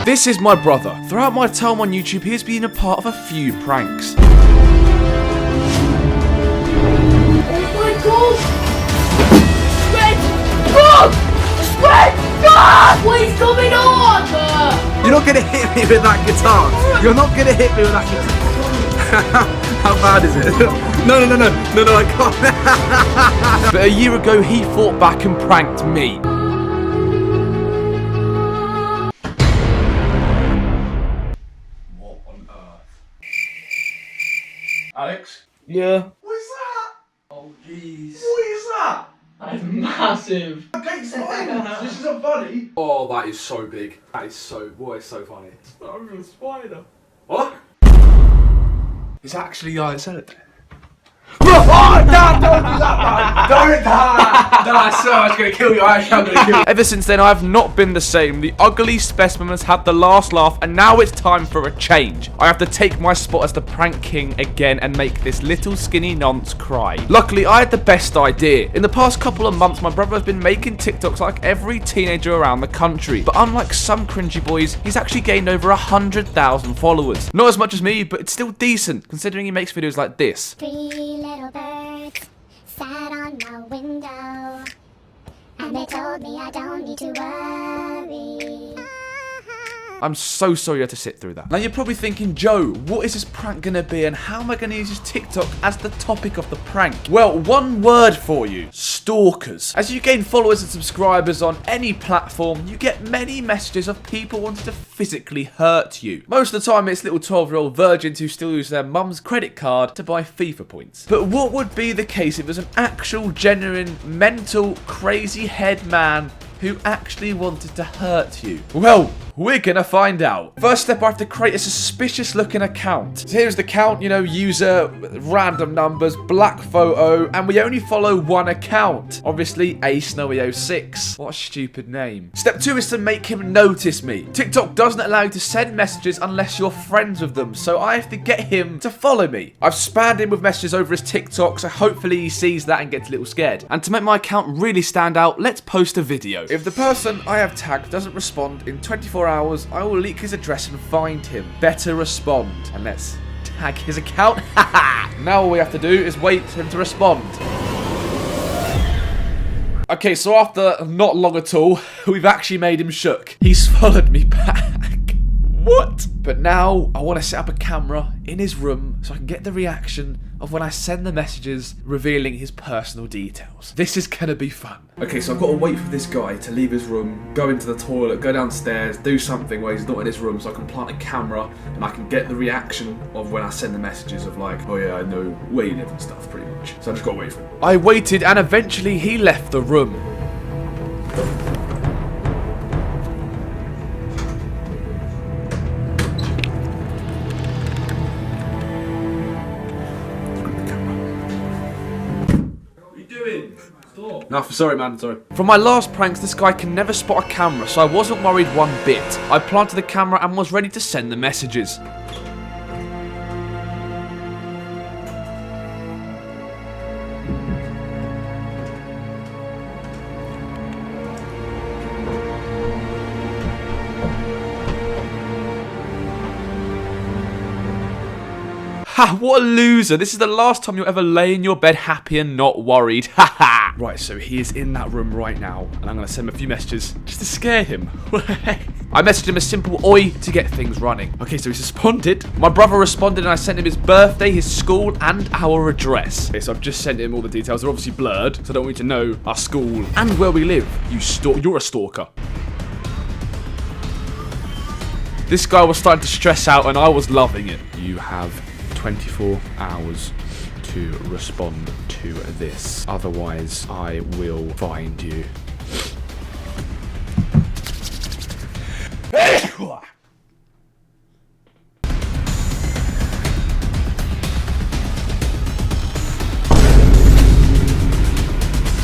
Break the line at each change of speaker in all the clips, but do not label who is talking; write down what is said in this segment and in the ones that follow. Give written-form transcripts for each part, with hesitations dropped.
This is my brother. Throughout my time on YouTube, he has been a part of a few pranks.
Oh my god! Spread! God! What is going on?
You're not gonna hit me with that guitar. You're not gonna hit me with that guitar. How bad is it? No, I can't. But a year ago, he fought back and pranked me. What on earth? Alex? Yeah?
What is that?
Oh jeez.
What is that?
That is massive.
This isn't funny.
Oh, that is so big. That is so, boy, it's so funny.
It's not a real spider.
What? It's actually Escalating.
Oh, no, don't do that, man. Don't.
No, I swear I was going to kill you. I'm going to kill you. Ever since then, I have not been the same. The ugly specimen has had the last laugh, and now it's time for a change. I have to take my spot as the prank king again and make this little skinny nonce cry. Luckily, I had the best idea. In the past couple of months, my brother has been making TikToks like every teenager around the country. But unlike some cringy boys, he's actually gained over 100,000 followers. Not as much as me, but it's still decent, considering he makes videos like this.
3 little birds sat on my window, and they told me I don't need to worry.
I'm so sorry you had to sit through that. Now you're probably thinking, Joe, what is this prank gonna be and how am I gonna use this TikTok as the topic of the prank? Well, one word for you: stalkers. As you gain followers and subscribers on any platform, you get many messages of people wanting to physically hurt you. Most of the time it's little 12-year-old virgins who still use their mum's credit card to buy FIFA points. But what would be the case if it was an actual, genuine, mental, crazy head man who actually wanted to hurt you? Well, we're gonna find out. First step, I have to create a suspicious looking account. So here's the account, you know, user, random numbers, black photo, and we only follow one account. Obviously, Snowy06. What a stupid name. Step 2 is to make him notice me. TikTok doesn't allow you to send messages unless you're friends with them, so I have to get him to follow me. I've spammed him with messages over his TikTok, so hopefully he sees that and gets a little scared. And to make my account really stand out, let's post a video. If the person I have tagged doesn't respond in 24 hours, I will leak his address and find him. Better respond. And let's tag his account. Now all we have to do is wait for him to respond. Okay, so after not long at all, we've actually made him shook. He's followed me back. What? But now I want to set up a camera in his room so I can get the reaction of when I send the messages revealing his personal details. This is gonna be fun. Okay, so I've got to wait for this guy to leave his room, go into the toilet, go downstairs, do something where he's not in his room so I can plant a camera and I can get the reaction of when I send the messages of like, oh yeah, I know where you live and stuff, pretty much. So I just gotta wait for him. I waited and eventually he left the room. No, sorry man, sorry. From my last pranks, this guy can never spot a camera, so I wasn't worried one bit. I planted the camera and was ready to send the messages. Ha, what a loser. This is the last time you'll ever lay in your bed happy and not worried. Ha ha. Right, so he is in that room right now, and I'm going to send him a few messages just to scare him. I messaged him a simple oi to get things running. Okay, so he's responded. My brother responded and I sent him his birthday, his school, and our address. Okay, so I've just sent him all the details. They're obviously blurred, so I don't want you to know our school and where we live. You're a stalker. This guy was starting to stress out and I was loving it. You have 24 hours to respond to this. Otherwise, I will find you.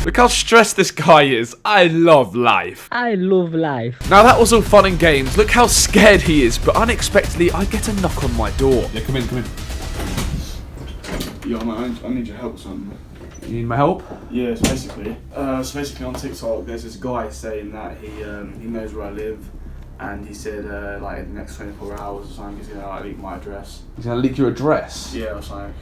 Look how stressed this guy is. I love life.
I love life.
Now that was all fun and games. Look how scared he is, but unexpectedly I get a knock on my door.
Yeah, come in, come in. Yo, man, I need your help, son.
You need my help?
Yeah, so basically on TikTok there's this guy saying that he knows where I live,
and he said like in the next 24 hours or something he's gonna like leak my address.
He's gonna leak your address?
Yeah, or something.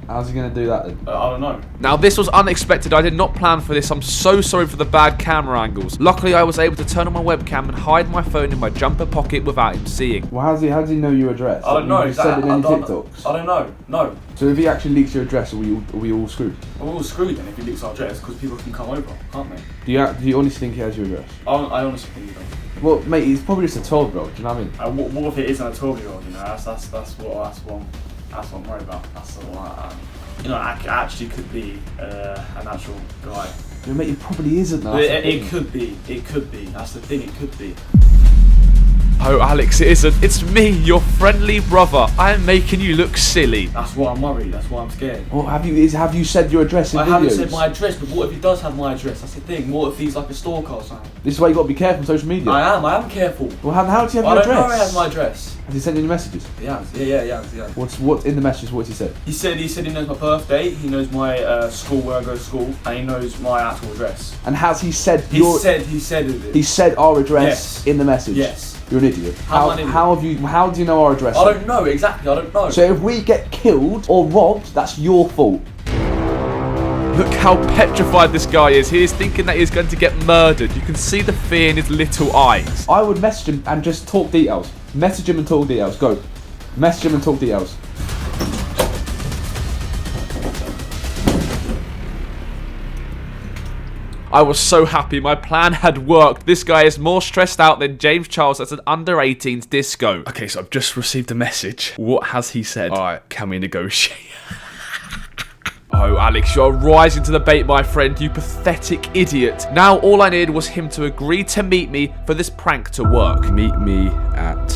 How's he gonna do that then?
I don't know.
Now this was unexpected, I did not plan for this, I'm so sorry for the bad camera angles. Luckily I was able to turn on my webcam and hide my phone in my jumper pocket without him seeing. Well how does he know your address?
I don't know.
You send it in any TikToks?
I don't know, no.
So if he actually leaks your address, are we all screwed?
We're all screwed then if he leaks our address, because people can come over, can't they?
Do you honestly think he has your address?
I honestly think he does.
Well mate, he's probably just a 12-year-old, do you know what I mean?
What if it isn't a 12-year-old, you know, that's what I'm worried about. That's what you know, it actually could be an actual guy.
Yeah, mate, it probably isn't though.
It could be, that's the thing, it could be.
Oh Alex, it isn't. It's me, your friendly brother. I am making you look silly.
That's why I'm worried, that's why I'm scared.
Well, have you said your address in videos?
I haven't said my address, but what if he does have my address? That's the thing. What if he's like a stalker or something?
This is why you got to be careful on social media.
I am careful.
Well, how does he have
I
your
don't
address?
know he has my address.
Has he sent you any messages?
Yeah.
What's in the messages? What's he said?
He said he knows my birthday, he knows my school, where I go to school, and he knows my actual address.
And has he said
He said
our address
Yes.
in the message?
Yes.
You're an idiot.
How
do you know our address?
I don't know, exactly, I don't know.
So if we get killed or robbed, that's your fault. Look how petrified this guy is. He is thinking that he's going to get murdered. You can see the fear in his little eyes. I would message him and just talk details. Message him and talk details. Go. Message him and talk details. I was so happy. My plan had worked. This guy is more stressed out than James Charles at an under-18s disco. Okay, so I've just received a message. What has he said? Alright, can we negotiate? Oh, Alex, you're rising to the bait, my friend, you pathetic idiot. Now, all I needed was him to agree to meet me for this prank to work. Meet me at...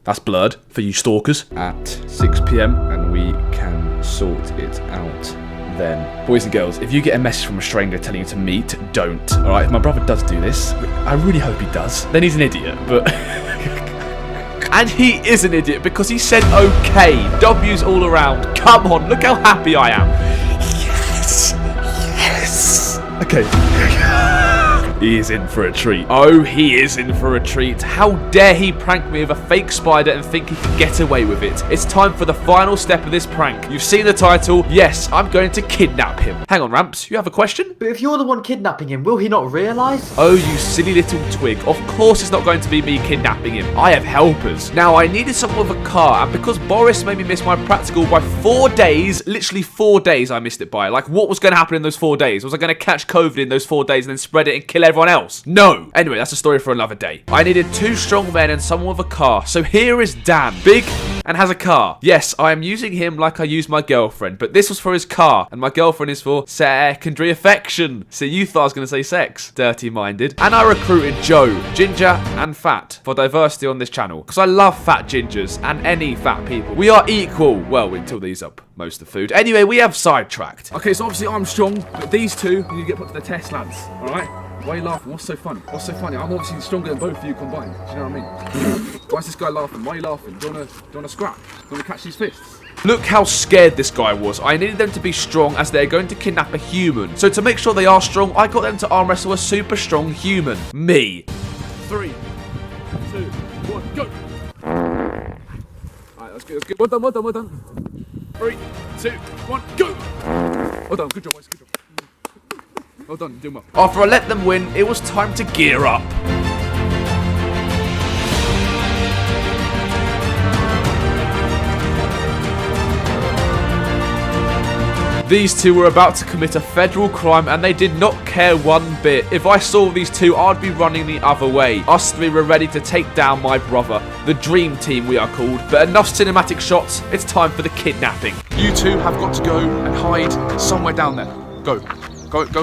That's blurred for you stalkers. At 6 PM, and we can sort it out then. Boys and girls, if you get a message from a stranger telling you to meet, don't. Alright, if my brother does do this, I really hope he does, then he's an idiot, but... And he is an idiot because he said okay. W's all around. Come on, look how happy I am. Yes. Yes. Okay. He is in for a treat. Oh, he is in for a treat. How dare he prank me with a fake spider and think he can get away with it. It's time for the final step of this prank. You've seen the title. Yes, I'm going to kidnap him. Hang on, Ramps, you have a question?
But if you're the one kidnapping him, will he not realise?
Oh, you silly little twig. Of course it's not going to be me kidnapping him. I have helpers. Now, I needed someone with a car, and because Boris made me miss my practical by 4 days, literally 4 days I missed it by. Like, what was going to happen in those 4 days? Was I going to catch COVID in those 4 days and then spread it and kill everyone else? No. Anyway, that's a story for another day. I needed 2 strong men and someone with a car. So here is Dan. Big and has a car. Yes, I am using him like I use my girlfriend, but this was for his car, and my girlfriend is for secondary affection. So you thought I was going to say sex. Dirty-minded. And I recruited Joe, ginger and fat, for diversity on this channel, because I love fat gingers and any fat people. We are equal. Well, until these up most of the food. Anyway, we have sidetracked. Okay, so obviously I'm strong, but these two need to get put to the test, lads. All right? Why are you laughing? What's so funny? What's so funny? I'm obviously stronger than both of you combined. Do you know what I mean? Why is this guy laughing? Why are you laughing? Do you wanna scrap? Do you wanna catch these fists? Look how scared this guy was. I needed them to be strong as they're going to kidnap a human. So to make sure they are strong, I got them to arm wrestle a super strong human. Me. 3, 2, 1, go! Alright, that's good. Well done. 3, 2, 1, go! Well done, good job, boys, good job. Well done, doing well. After I let them win, it was time to gear up. These two were about to commit a federal crime and they did not care one bit. If I saw these two, I'd be running the other way. Us three were ready to take down my brother. The dream team we are called. But enough cinematic shots, it's time for the kidnapping. You two have got to go and hide somewhere down there. Go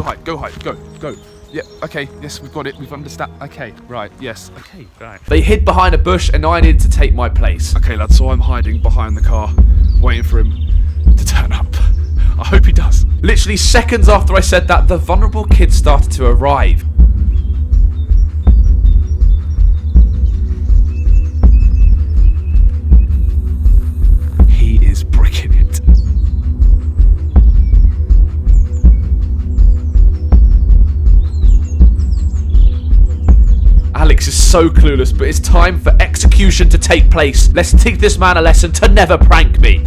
hide, go. Yeah, okay, yes, we've got it, we've understand. Okay, right, yes, okay, right. They hid behind a bush and I needed to take my place. Okay, lads, so I'm hiding behind the car, waiting for him to turn up. I hope he does. Literally seconds after I said that, the vulnerable kid started to arrive. He is bricking it. so clueless, but it's time for execution to take place. Let's teach this man a lesson to never prank me.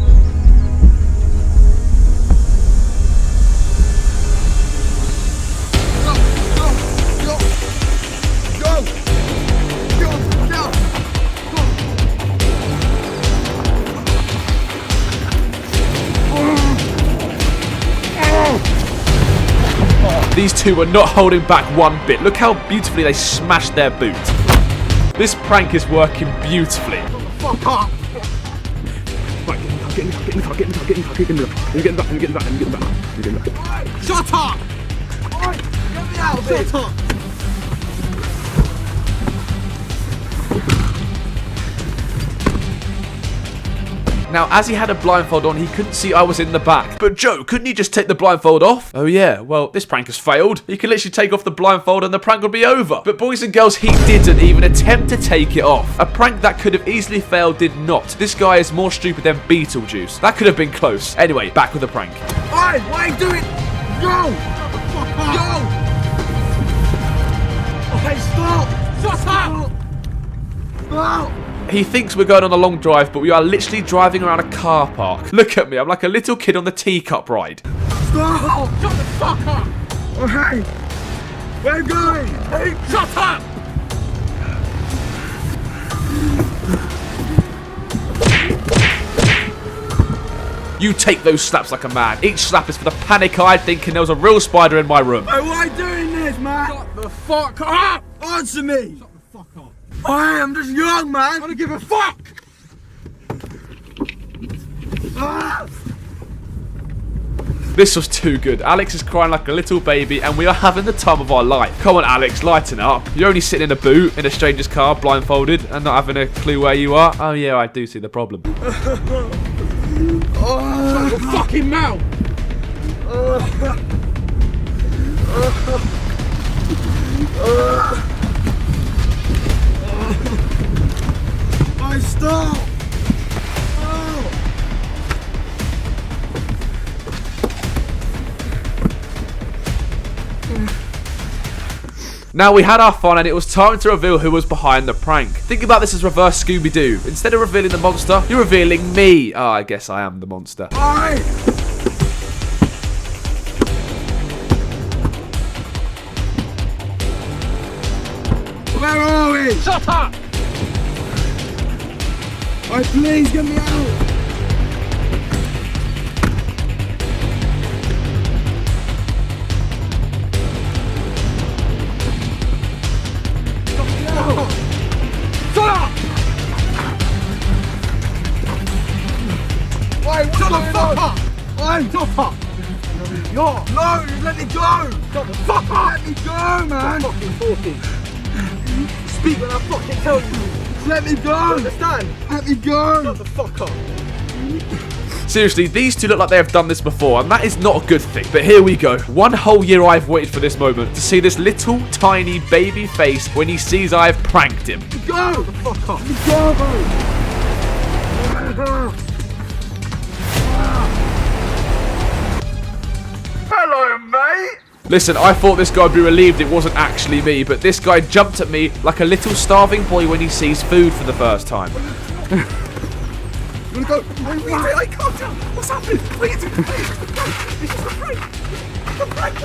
These two were not holding back one bit. Look how beautifully they smashed their boot. This prank is working beautifully.
Fuck up! Right, get in the car, get in the car, get in the car, get in the car. You're getting back, you're getting back, you're getting back. You're getting back. Shut up! Alright, get me out of here! Shut up!
Now, as he had a blindfold on, he couldn't see I was in the back. But Joe, couldn't you just take the blindfold off? Oh yeah, well, this prank has failed. He could literally take off the blindfold and the prank would be over. But boys and girls, he didn't even attempt to take it off. A prank that could have easily failed did not. This guy is more stupid than Beetlejuice. That could have been close. Anyway, back with the prank.
Alright, why are you doing? Go! Go! Okay, stop! Shut up! Stop!
He thinks we're going on a long drive, but we are literally driving around a car park. Look at me, I'm like a little kid on the teacup ride.
Stop! Shut the fuck up! Okay! Where are you going? Hey, shut up!
You take those slaps like a man. Each slap is for the panic-eyed thinking there was a real spider in my room.
Hey, why are you doing this, man? Shut the fuck up! Answer me! Shut the fuck up. I'm just young, man. I don't give a fuck. Ah!
This was too good. Alex is crying like a little baby and we are having the time of our life. Come on, Alex, lighten up. You're only sitting in a boot in a stranger's car, blindfolded, and not having a clue where you are. Oh yeah, I do see the problem.
Shut your fucking mouth. I stop!
Now we had our fun and it was time to reveal who was behind the prank. Think about this as reverse Scooby-Doo. Instead of revealing the monster, you're revealing me. Oh, I guess I am the monster.
Aye. Where are we?
Shut up!
Alright, please get me out! Shut up! Wait, shut the fuck up! Wait, shut up! No, let me go! Shut the fuck up! Let me go, man! Stop fucking talking. Speak when I fucking tell you. Let me go! Understand? Let me go! Shut the fuck up!
Seriously, these two look like they have done this before, and that is not a good thing. But here we go. One whole year I've waited for this moment, to see this little, tiny baby face when he sees I've pranked him.
Go! Shut the fuck up! Let me go, bro! Hello, mate!
Listen, I thought this guy would be relieved it wasn't actually me, but this guy jumped at me like a little starving boy when he sees food for the first time.
You wanna go? Wait, I can't tell. What's happening? What are you doing? This is a prank. The prank.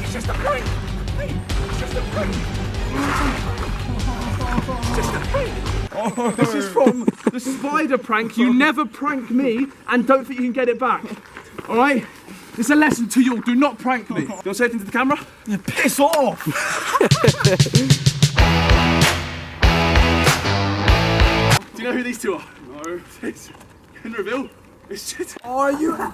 It's just a prank. It's just a prank. It's just a prank.
This is from the spider prank. You never prank me and don't think you can get it back. Alright? It's a lesson to you. Do not prank me. Do you want to say anything to the camera?
Yeah, piss off!
Do you know who these two are? No. It's can reveal. It's just.
Are you?
Singing,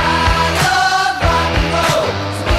I love rock and roll.